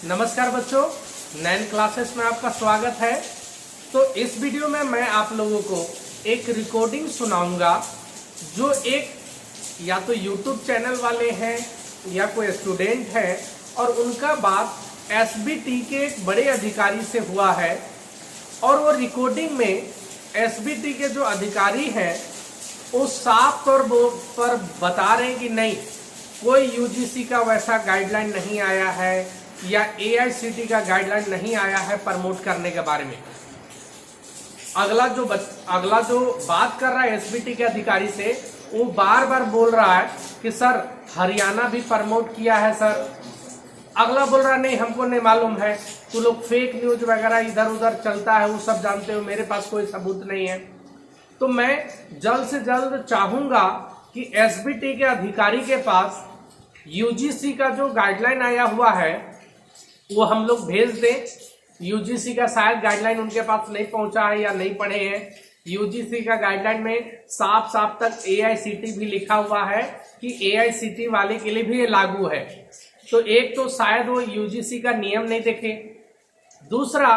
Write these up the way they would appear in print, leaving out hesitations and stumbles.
नमस्कार बच्चों, 9 क्लासेस में आपका स्वागत है। तो इस वीडियो में मैं आप लोगों को एक रिकॉर्डिंग सुनाऊंगा जो एक या तो YouTube चैनल वाले हैं या कोई स्टूडेंट है और उनका बात एसबीटी के एक बड़े अधिकारी से हुआ है। और वो रिकॉर्डिंग में एसबीटी के जो अधिकारी हैं वो साफ तौर पर बता रहे हैं कि नहीं, कोई यूजीसी का वैसा गाइडलाइन नहीं आया है या एआईसीटी का गाइडलाइन नहीं आया है प्रमोट करने के बारे में। अगला जो बात कर रहा है एसबीटी के अधिकारी से, वो बार बार बोल रहा है कि सर हरियाणा भी प्रमोट किया है सर। अगला बोल रहा है नहीं, हमको नहीं मालूम है, तो लोग फेक न्यूज वगैरह इधर उधर चलता है वो सब जानते हो, मेरे पास कोई सबूत नहीं है। तो मैं जल्द से जल्द चाहूंगा कि एसबीटी के अधिकारी के पास यूजीसी का जो गाइडलाइन आया हुआ है वो हम लोग भेज दें। यूजीसी का शायद गाइडलाइन उनके पास नहीं पहुंचा है या नहीं पढ़े हैं। यूजीसी का गाइडलाइन में साफ साफ तक एआईसीटी भी लिखा हुआ है कि एआईसीटी वाले के लिए भी ये लागू है। तो एक तो शायद वो यूजीसी का नियम नहीं देखे, दूसरा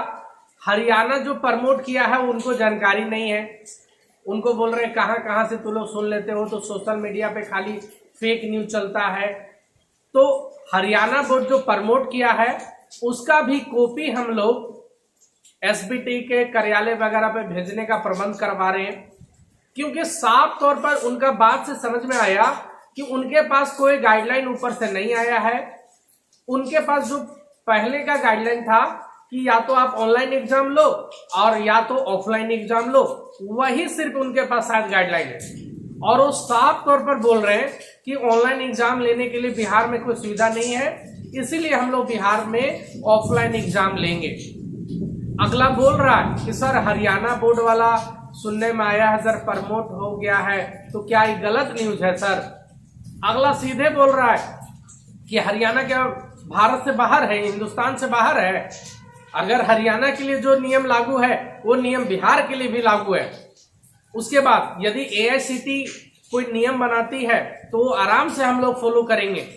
हरियाणा जो प्रमोट किया है उनको जानकारी नहीं है। उनको बोल रहे कहाँ कहाँ से तुम लोग सुन लेते हो, तो सोशल मीडिया पे खाली फेक न्यूज चलता है। तो हरियाणा बोर्ड जो प्रमोट किया है उसका भी कॉपी हम लोग एसबीटी के कार्यालय वगैरह पे भेजने का प्रबंध करवा रहे हैं, क्योंकि साफ तौर पर उनका बात से समझ में आया कि उनके पास कोई गाइडलाइन ऊपर से नहीं आया है। उनके पास जो पहले का गाइडलाइन था कि या तो आप ऑनलाइन एग्जाम लो और या तो ऑफलाइन एग्जाम लो, वही सिर्फ उनके पास शायद गाइडलाइन है। और वो साफ तौर पर बोल रहे हैं कि ऑनलाइन एग्जाम लेने के लिए बिहार में कोई सुविधा नहीं है, इसीलिए हम लोग बिहार में ऑफलाइन एग्जाम लेंगे। अगला बोल रहा है कि सर हरियाणा बोर्ड वाला सुनने में आया है सर प्रमोट हो गया है, तो क्या ये गलत न्यूज है सर। अगला सीधे बोल रहा है कि हरियाणा क्या भारत से बाहर है, हिंदुस्तान से बाहर है। अगर हरियाणा के लिए जो नियम लागू है वो नियम बिहार के लिए भी लागू है। उसके बाद यदि एआईसीटी कोई नियम बनाती है तो वो आराम से हम लोग फॉलो करेंगे,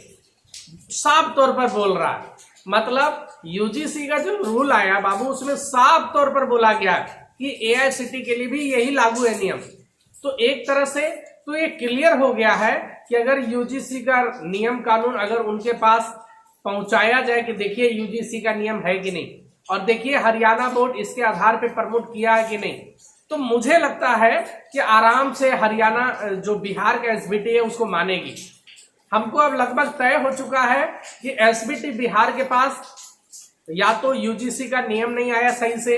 साफ तौर पर बोल रहा है। मतलब यूजीसी का जो रूल आया बाबू, उसमें साफ तौर पर बोला गया कि एआईसीटी के लिए भी यही लागू है नियम। तो एक तरह से तो ये क्लियर हो गया है कि अगर यूजीसी का नियम कानून अगर उनके पास पहुंचाया जाए कि देखिए यूजीसी का नियम है कि नहीं, और देखिए हरियाणा बोर्ड इसके आधार पर प्रमोट किया है कि नहीं, तो मुझे लगता है कि आराम से हरियाणा जो बिहार का एसबीटी है उसको मानेगी। हमको अब लगभग तय हो चुका है कि एसबीटी बिहार के पास या तो यूजीसी का नियम नहीं आया सही से,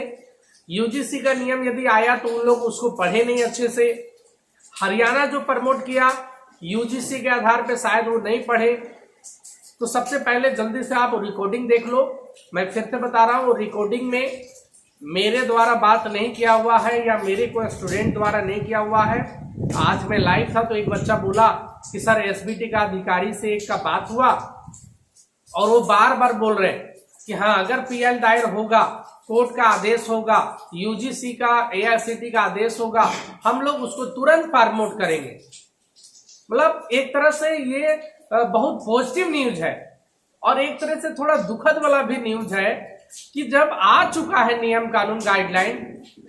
यूजीसी का नियम यदि आया तो उन लोग उसको पढ़े नहीं अच्छे से। हरियाणा जो प्रमोट किया यूजीसी के आधार पे शायद वो नहीं पढ़े। तो सबसे पहले जल्दी से आप रिकॉर्डिंग देख लो। मैं फिर से बता रहा हूँ, रिकॉर्डिंग में मेरे द्वारा बात नहीं किया हुआ है या मेरे कोई स्टूडेंट द्वारा नहीं किया हुआ है। आज मैं लाइव था तो एक बच्चा बोला कि सर एसबीटी का अधिकारी से एक का बात हुआ, और वो बार बार बोल रहे हैं कि हाँ अगर पीएल दायर होगा, कोर्ट का आदेश होगा, यूजीसी का एआईसीटी का आदेश होगा, हम लोग उसको तुरंत प्रमोट करेंगे। मतलब एक तरह से ये बहुत पॉजिटिव न्यूज है और एक तरह से थोड़ा दुखद वाला भी न्यूज है कि जब आ चुका है नियम कानून गाइडलाइन,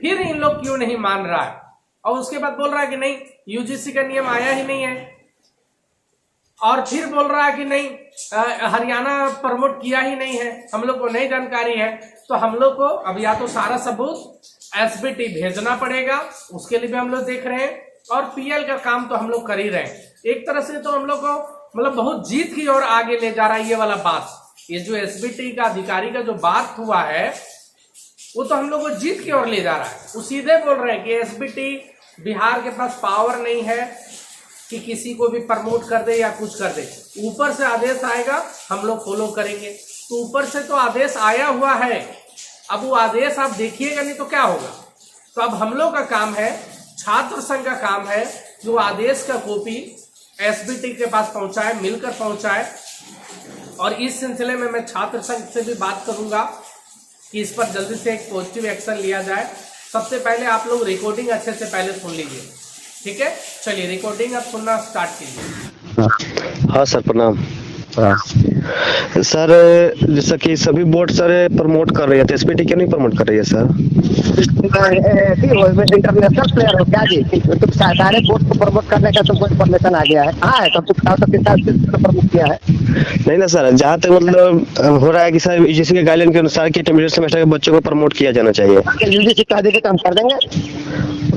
फिर इन लोग क्यों नहीं मान रहा है। और उसके बाद बोल रहा है कि नहीं यूजीसी का नियम आया ही नहीं है, और फिर बोल रहा है कि नहीं हरियाणा प्रमोट किया ही नहीं है, हम लोग को नहीं जानकारी है। तो हम लोग को अब या तो सारा सबूत एसबीटी भेजना पड़ेगा, उसके लिए भी हम लोग देख रहे हैं, और पीएल का काम तो हम लोग कर ही रहे हैं। एक तरह से तो हम लोग को मतलब बहुत जीत की ओर आगे ले जा रहा है ये वाला बात। ये जो एसबीटी का अधिकारी का जो बात हुआ है वो तो हम लोग को जीत की ओर ले जा रहा है। वो सीधे बोल रहे हैं कि एसबीटी बिहार के पास पावर नहीं है कि किसी को भी प्रमोट कर दे या कुछ कर दे। ऊपर से आदेश आएगा हम लोग फॉलो करेंगे। तो ऊपर से तो आदेश आया हुआ है, अब वो आदेश आप देखिएगा नहीं तो क्या होगा। तो अब हम लोग का काम है, छात्र संघ का काम है, जो आदेश का कॉपी एसबीटी के पास पहुंचाए, मिलकर पहुंचाए। और इस सिलसिले में मैं छात्र संघ से भी बात करूंगा कि इस पर जल्दी से एक पॉजिटिव एक्शन लिया जाए। सबसे पहले आप लोग रिकॉर्डिंग अच्छे से पहले सुन लीजिए, ठीक है। चलिए रिकॉर्डिंग अब सुनना स्टार्ट कीजिए। हाँ सर प्रणाम। सर जैसा कि सभी बोर्ड सर प्रमोट कर रही है तो एसपीटी क्यों नहीं प्रमोट कर रही है सर? इंटरनेशनल प्लेयर हो क्या जी? तुम सारे बोर्ड को प्रमोट करने का तुमको इन्फॉर्मेशन आ गया है? हाँ है, तब तुम बताओ तो कितना प्रमोट किया है? नहीं ना सर, जहाँ तक मतलब हो रहा है कि सर यूजीसी के गाइडलाइन के अनुसार कि इंटरमीडिएट सेमेस्टर के बच्चों को प्रमोट किया जाना चाहिए। यूजीसी कह देगी तो हम कर देंगे।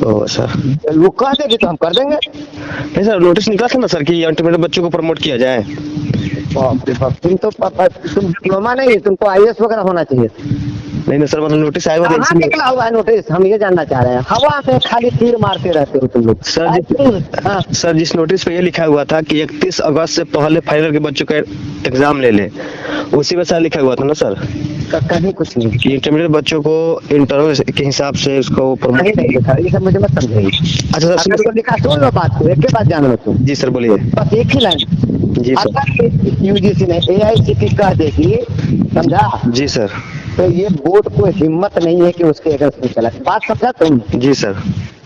ओह सर, वो कह देगी तो हम कर देंगे। नहीं सर, नोटिस निकला था ना सर कि इंटरमीडिएट बच्चों को प्रमोट किया जाए। तुम तो तुम डिप्लोमा नहीं, तुमको आईएएस वगैरह होना चाहिए। नहीं ना सर, मतलब नोटिस आया हुआ था कहाँ इसलिए। निकला हुआ है नोटिस? हम ये जानना चाह रहे हैं। हवा में खाली तीर मारते रहते हो तुम लोग सर। सर जिस नोटिस पे ये लिखा हुआ था कि 31 अगस्त से पहले फाइनल के बच्चों का एग्जाम ले ले, उसी में सर लिखा हुआ था ना सर कहीं कुछ नहीं कि इंटरमीडिएट बच्चों को इंटरनल के हिसाब से उसको प्रमोट। नहीं लिखा, ये सब मुझे मत समझाइए। अच्छा सर, अगर लिखा सुन लो बात को, एक के बाद जान लो तुम। जी सर बोलिए। बस एक ही लाइन। जी सर। अगर यूजीसी ने एआईसीटी कह देगी, समझा? जी सर। तो ये बोर्ड को हिम्मत नहीं है कि उसके अगेंस्ट में चला। बात समझा तुम? जी सर।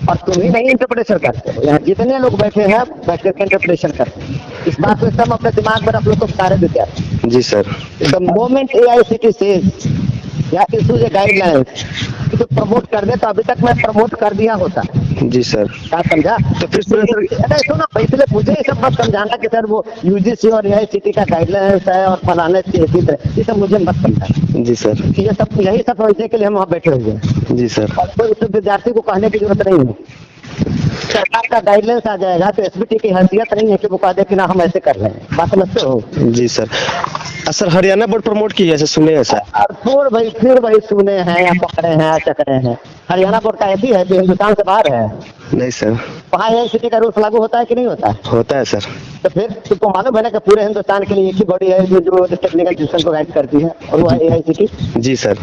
और तुम ही नहीं इंटरप्रिटेशन करते हो, यहाँ जितने लोग बैठे हैं बैठ करके इंटरप्रिटेशन करते हैं। इस बात को एकदम अपने दिमाग में रख लो तुम सारे विद्यार्थी। जी sir. The moment AICTE says या इशूज ए गाइडलाइंस तो प्रमोट कर दे, तो अभी तक मैं प्रमोट कर दिया होता। जी सर। क्या समझा? तो फिर अरे सुनो, इसलिए मुझे ये सब मत समझाना कि सर वो यूजीसी और एआईसीटी का गाइडलाइंस है और फलाने ये सब मुझे मत समझाना। जी सर। ये सब यही सब समझने के लिए हम वहाँ बैठे हुए हैं। जी सर। और कोई उस विद्यार्थी को कहने की जरूरत नहीं है। सरकार का गाइडलाइंस आ जाएगा तो एसबीटी की हैसियत नहीं है कि वो कह दे कि ना हम ऐसे कर रहे हैं। बात समझते हो? जी sir. Sir Haryana board promote की जैसे सुने हैं सर। और फिर वही सुने हैं या पकड़े हैं या चकरे हैं। हरियाणा बोर्ड का ऐसी है जो हिंदुस्तान से बाहर है। नहीं सर। वहाँ एआईसीटी का रूल्स लागू होता है कि नहीं होता है? होता है सर। तो फिर तुमको मालूम है ना कि पूरे हिंदुस्तान के लिए एक ही बॉडी है जो टेक्निकल एजुकेशन को गाइड करती है, और वो है एआईसीटी। जी सर।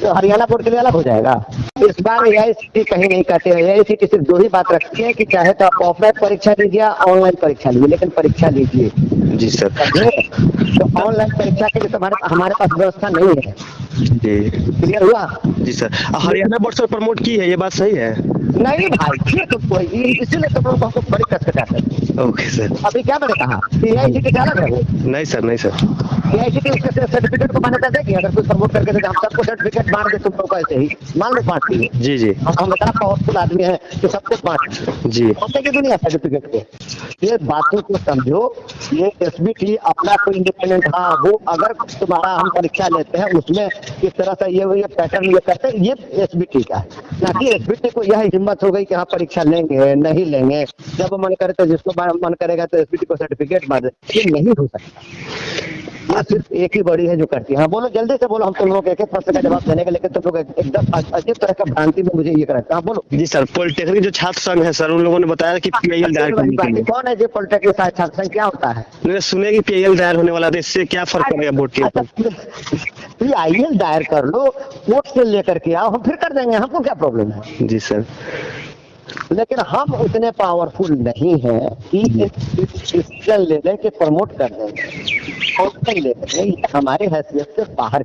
तो हरियाणा बोर्ड के लिए अलग हो जाएगा। इस बार एआईसीटी कहीं नहीं कहते हैं। एआईसीटी सिर्फ दो ही बात रखती है कि चाहे तो आप ऑफलाइन परीक्षा लीजिए, ऑनलाइन परीक्षा लीजिए, लेकिन परीक्षा लीजिए। जी सर। तो ऑनलाइन परीक्षा के लिए हमारे पास व्यवस्था नहीं है। जी। क्लियर हुआ? जी sir. Haryana board sir promote की है, ये बात सही है? नहीं भाई, फिर तुमको इसीलिए तुम लोग हमको बड़ी कस जाते हैं। Okay sir. अभी क्या मैंने कहा? एआईसीटी क्या अलग है वो? नहीं सर, नहीं सर। एआईसीटी उसके सर्टिफिकेट को मान्यता देगी। अगर कोई प्रमोट करके देगा, हम सबको सर्टिफिकेट बांट दे तुम लोग को ऐसे ही मान लो, बांट दिए। जी जी। हम इतना पावरफुल आदमी है कि सबको बांट जी। की दुनिया सर्टिफिकेट को। ये बातों को समझो। ये एसबीटी अपना कोई इंडिपेंडेंट, हाँ वो अगर तुम्हारा हम परीक्षा लेते हैं उसमें किस तरह से ये पैटर्न ये करते हैं, ये एसबीटी का है ना कि एसबीटी को यह हिम्मत हो गई कि हाँ परीक्षा लेंगे नहीं लेंगे, जब मन करे तो जिसको मन करेगा तो एसबीटी को सर्टिफिकेट बांट दे। ये नहीं हो सकता। ये सिर्फ एक ही बड़ी है जो करती है। हाँ बोलो, जल्दी से बोलो, हम तुम लोग एक एक प्रश्न का जवाब देने के, लेकिन तुम लोग एकदम अजीब तरह का भ्रांति में मुझे ये करता है। बोलो। जी सर, पॉलिटेक्निक जो छात्र संघ है सर, उन लोगों ने बताया कि पीआईएल दायर करने के लिए। कौन है जो पॉलिटेक्निक छात्र संघ? क्या होता है? मैंने सुने कि पीआईएल दायर होने वाला था, इससे क्या फर्क पड़ेगा बोर्ड के ऊपर? पीआईएल दायर कर लो, कोर्ट से लेकर के आओ, हम फिर कर देंगे, हमको क्या प्रॉब्लम है? जी सर। लेकिन हम उतने पावरफुल नहीं हैं कि डिसीजन ले लें कि प्रमोट कर देंगे। ले लें, हमारी हैसियत से बाहर।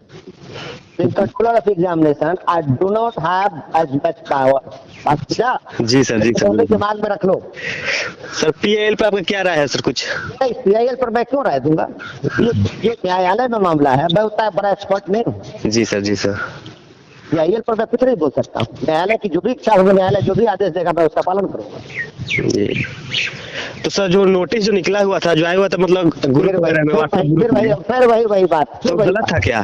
Controller of examination, I do not have as much power. अच्छा जी सर। जी सर। दिमाग में रख लो। सर पीआईएल पर आपका क्या राय है सर? कुछ पीआईएल पर मैं क्यों राय दूंगा? ये न्यायालय में मामला है, मैं उतना बड़ा एक्सपर्ट नहीं हूँ। जी सर। जी सर। पीआईएल पर मैं कुछ नहीं बोल सकता हूँ। न्यायालय की जो भी इच्छा होगी, न्यायालय जो भी आदेश देगा मैं उसका पालन करूंगा। जी। तो सर जो नोटिस जो निकला हुआ था, जो आया हुआ था, मतलब ग्रुप वगैरह में, फिर वही बात तो गलत था क्या?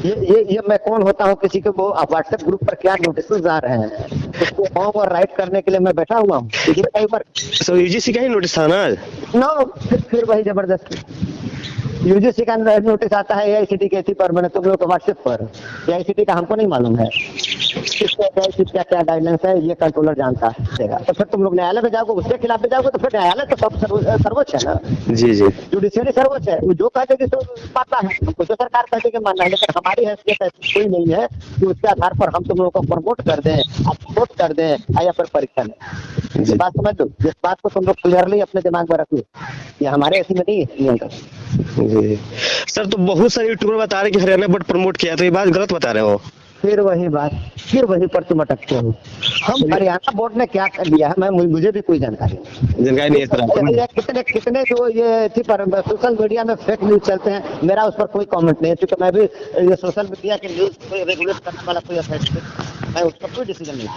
ये मैं कौन होता हूँ किसी को व्हाट्सएप ग्रुप पर क्या नोटिस आ रहे हैं उसको फॉर्म और राइट करने के लिए मैं बैठा हुआ हूँ। कई बार सर यूजीसी का ही नोटिस था ना? नो, फिर वही जबरदस्ती। यूजीसी का नोटिस आता है एआईसीटी के इसी पर, मैंने तुम लोग को व्हाट्सएप पर। एआईसीटी का हमको नहीं मालूम है एआईसीटी का क्या गाइडलाइंस है, ये कंट्रोलर जानता है। तो फिर तुम लोग न्यायालय में जाओगे, उसके खिलाफ भी जाओगे, तो फिर न्यायालय तो सब सर्वोच्च है ना। जी जी। जुडिशियरी सर्वोच्च है, वो जो कहते कि तो पाता है, हमको जो सरकार कहते कि मानना है। लेकिन हमारी हैसियत ऐसी कोई नहीं है कि उसके आधार पर हम तुम लोगों को प्रमोट कर दें, प्रमोट कर दें या फिर परीक्षा लें। बात समझ लो, जिस बात को तुम लोग क्लियरली अपने दिमाग में रख लो, ये हमारे ऐसी में नहीं है। जी सर, तो बहुत सारे यूट्यूबर बता रहे कि हरियाणा बोर्ड प्रमोट किया, तो ये बात गलत बता रहे हो? फिर वही बात, फिर वहीं पर तुम अटकते हो। हम हरियाणा बोर्ड ने क्या कर लिया है, मैं मुझे भी कोई जानकारी नहीं। जानकारी नहीं है सर। ये कितने कितने जो ये थी पर सोशल मीडिया में फेक न्यूज चलते हैं, मेरा उस पर कोई कमेंट नहीं है, क्योंकि मैं भी ये सोशल मीडिया के न्यूज को रेगुलेट करने वाला कोई अथॉरिटी, मैं उस पर कोई डिसीजन नहीं।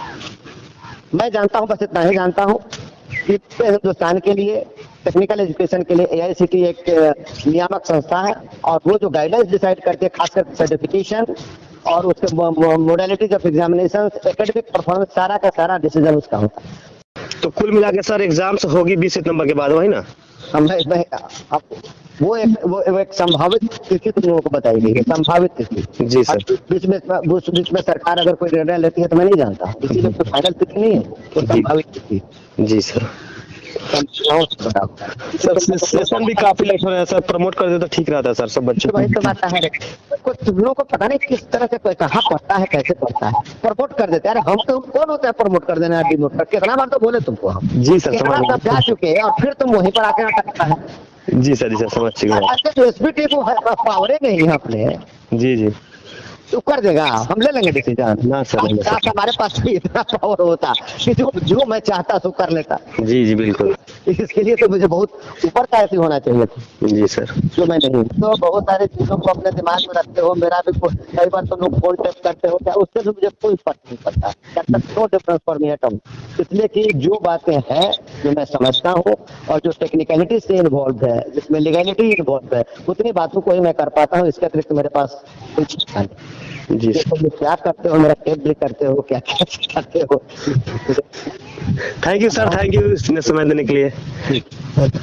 मैं जानता हूँ, बस इतना ही जानता हूँ कि हिंदुस्तान के लिए टेक्निकल एजुकेशन के लिए AICTE एक नियामक संस्था है, और वो जो गाइडेंस डिसाइड करती है, खासकर सर्टिफिकेशन और उसके modalities of examination, academic performance, सारा का सारा डिसीजन उसका होता है। तो कुल मिला के सर एग्जाम्स होगी 20 सितंबर के बाद, वही ना? वो एक संभावित तिथि तुम लोगों को बताई गई है, संभावित तिथि। जी सर। बीच में सरकार अगर कोई निर्णय लेती है तो मैं नहीं जानता, इसीलिए तो फाइनल तिथि नहीं है, वो संभावित तिथि। जी सर। सर सेशन भी काफी लेट हो रहा है सर, प्रमोट कर दे तो ठीक रहता है सर, सब बच्चों वही तो बात है, कुछ तुम लोगों को पता नहीं किस तरह से कोई कहाँ पढ़ता है, कैसे पढ़ता है, प्रमोट कर देते हैं। अरे हम तो कौन होता है प्रमोट कर देना, डिमोट कर, कितना बार तो बोले तुमको हम। जी सर, कितना समझ सब जा चुके हैं, और फिर तुम वहीं पर आके अटकता है। जी सर, जी सर, समझ चुके हैं। ऐसे तो SBT को पावरे नहीं है अपने, जी जी, तो कर देगा, हम ले लेंगे डिसीजन ना सर, काश हमारे पास भी इतना पावर होता कि जो मैं चाहता तो कर लेता। जी जी बिल्कुल। इसके लिए तो मुझे बहुत ऊपर का ऐसी होना चाहिए था, जी सर। जो मैं नहीं। तो बहुत सारी चीजों को अपने दिमाग में रखते हो, मेरा भी कई बार तुम लोग फोन टेस्ट करते हो, क्या उससे भी मुझे कोई फर्क नहीं पड़ता, जब तक no difference for me at all. इसलिए कि जो बातें हैं जो मैं समझता हूँ और जो टेक्निकलिटी से इन्वॉल्व है, जिसमें लीगैलिटी इन्वॉल्व है, उतनी बातों को ही मैं कर पाता हूँ। इसके अतिरिक्त मेरे पास कोई चीज नहीं। जी सर, तुम क्या करते हो, मेरा टेप भी करते हो, क्या क्या करते हो। Thank you sir, thank you समय देने के लिए।